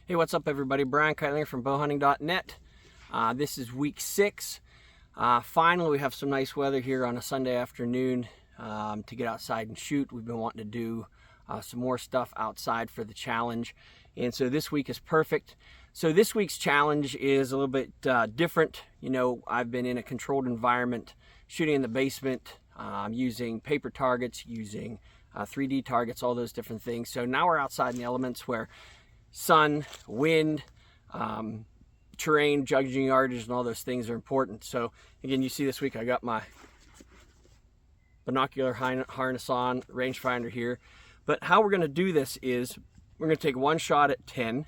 Hey, what's up everybody? Brian Keitlinger from bowhunting.net. This is week 6. Finally, we have some nice weather here on a Sunday afternoon to get outside and shoot. We've been wanting to do some more stuff outside for the challenge, and so this week is perfect. So this week's challenge is a little bit different. You know, I've been in a controlled environment shooting in the basement, using paper targets, using 3D targets, all those different things. So now we're outside in the elements where sun, wind, terrain, judging yardage, and all those things are important. So again, you see this week I got my binocular harness on, rangefinder here. But how we're going to do this is we're going to take one shot at 10,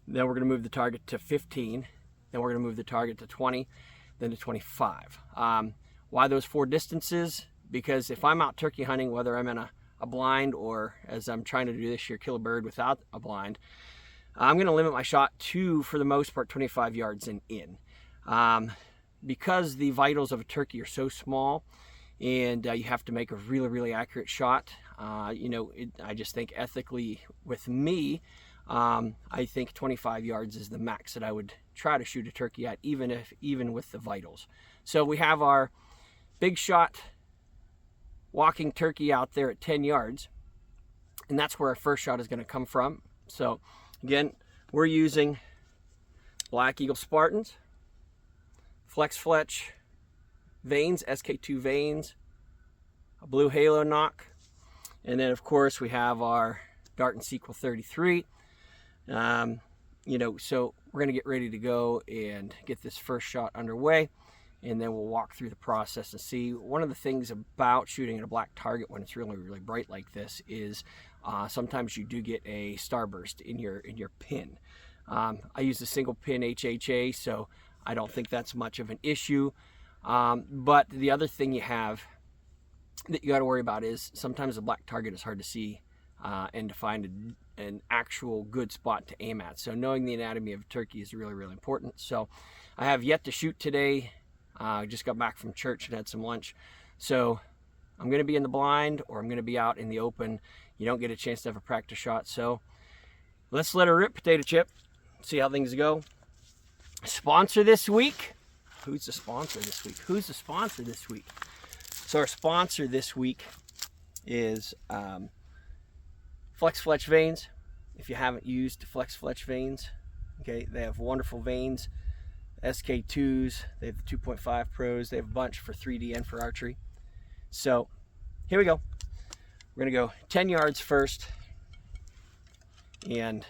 then we're going to move the target to 15, then we're going to move the target to 20, then to 25. Why those 4 distances? Because if I'm out turkey hunting, whether I'm in a blind or as I'm trying to do this year, kill a bird without a blind, I'm going to limit my shot to, for the most part, 25 yards and in. Because the vitals of a turkey are so small and you have to make a really accurate shot, you know, I just think ethically with me, I think 25 yards is the max that I would try to shoot a turkey at, even with the vitals. So we have our big shot walking turkey out there at 10 yards, and that's where our first shot is going to come from. So again, we're using Black Eagle Spartans, Flex Fletch vanes, SK2 vanes, a blue halo nock, and then of course we have our Dart and Sequel 33. You know, so we're going to get ready to go and get this first shot underway, and then we'll walk through the process and see. One of the things about shooting at a black target when it's really bright like this is sometimes you do get a starburst in your pin. I use a single pin HHA, so I don't think that's much of an issue. But the other thing you have that you got to worry about is sometimes a black target is hard to see and to find an actual good spot to aim at. So knowing the anatomy of a turkey is really important. So I have yet to shoot today. I just got back from church and had some lunch. So I'm going to be in the blind or I'm going to be out in the open. You don't get a chance to have a practice shot. So let's let her rip, Potato Chip. See how things go. Sponsor this week. Who's the sponsor this week? Who's the sponsor this week? So our sponsor this week is Flex Fletch Vanes. If you haven't used Flex Fletch Vanes, okay, they have wonderful vanes. SK2s, they have the 2.5 Pros, they have a bunch for 3D and for archery. So here we go. We're gonna go 10 yards first and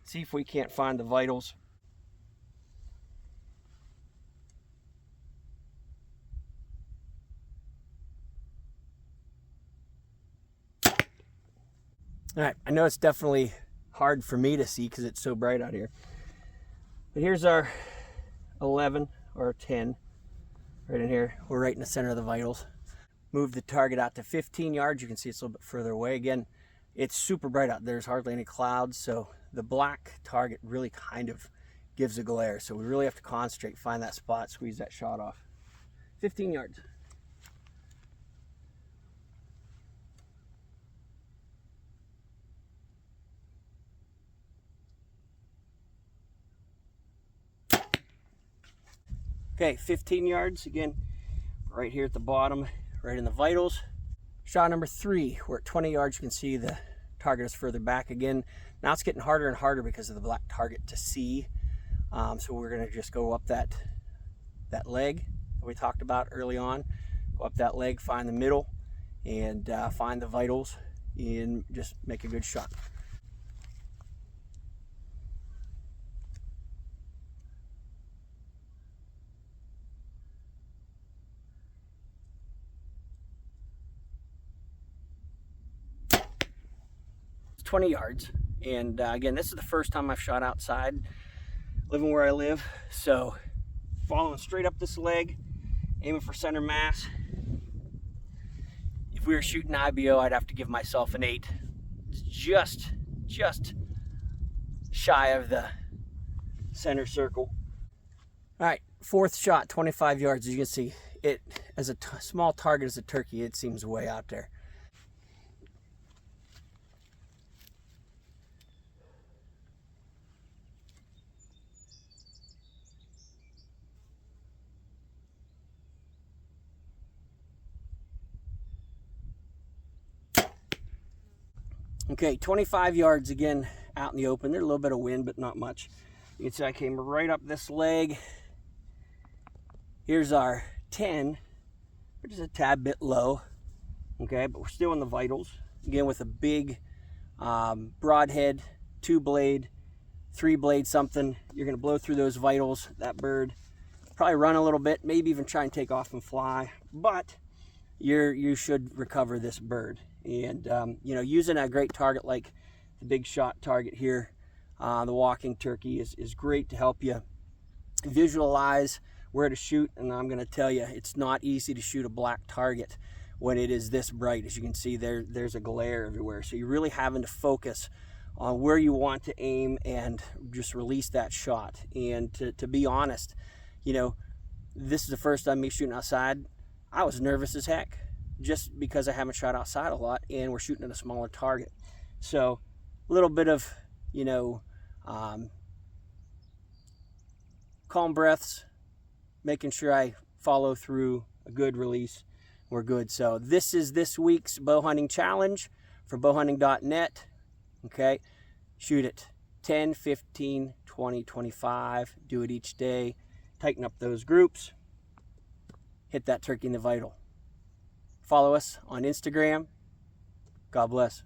see if we can't find the vitals. All right, I know it's definitely hard for me to see because it's so bright out here, but here's our 11 or 10 right in here. We're right in the center of the vitals. Move the target out to 15 yards. You can see it's a little bit further away. Again, it's super bright out. There's hardly any clouds, so the black target really kind of gives a glare. So we really have to concentrate, find that spot, squeeze that shot off. 15 yards. Okay, 15 yards, again, right here at the bottom, right in the vitals. Shot number 3, we're at 20 yards. You can see the target is further back again. Now it's getting harder and harder because of the black target to see. So we're gonna just go up that leg that we talked about early on. Go up that leg, find the middle, and find the vitals, and just make a good shot. It's 20 yards, and again, this is the first time I've shot outside, living where I live. So following straight up this leg, aiming for center mass. If we were shooting IBO, I'd have to give myself an 8. It's just shy of the center circle. All right, 4th shot, 25 yards. As you can see, it as a small target as a turkey, it seems way out there. Okay, 25 yards again out in the open. There's a little bit of wind, but not much. You can see I came right up this leg. Here's our 10, which is a tad bit low. Okay, but we're still in the vitals. Again, with a big broadhead, 2-blade, 3-blade something. You're gonna blow through those vitals. That bird probably run a little bit, maybe even try and take off and fly, but you should recover this bird. And you know, using a great target like the Big Shot target here, the walking turkey is great to help you visualize where to shoot. And I'm going to tell you, it's not easy to shoot a black target when it is this bright. As you can see, there's a glare everywhere, so you're really having to focus on where you want to aim and just release that shot. And to be honest, you know, this is the first time me shooting outside. I was nervous as heck, just because I haven't shot outside a lot and we're shooting at a smaller target. So a little bit of, you know, calm breaths, making sure I follow through a good release. We're good. So this is this week's bow hunting challenge for bowhunting.net. Okay, shoot it 10, 15, 20, 25. Do it each day. Tighten up those groups. Hit that turkey in the vital. Follow us on Instagram. God bless.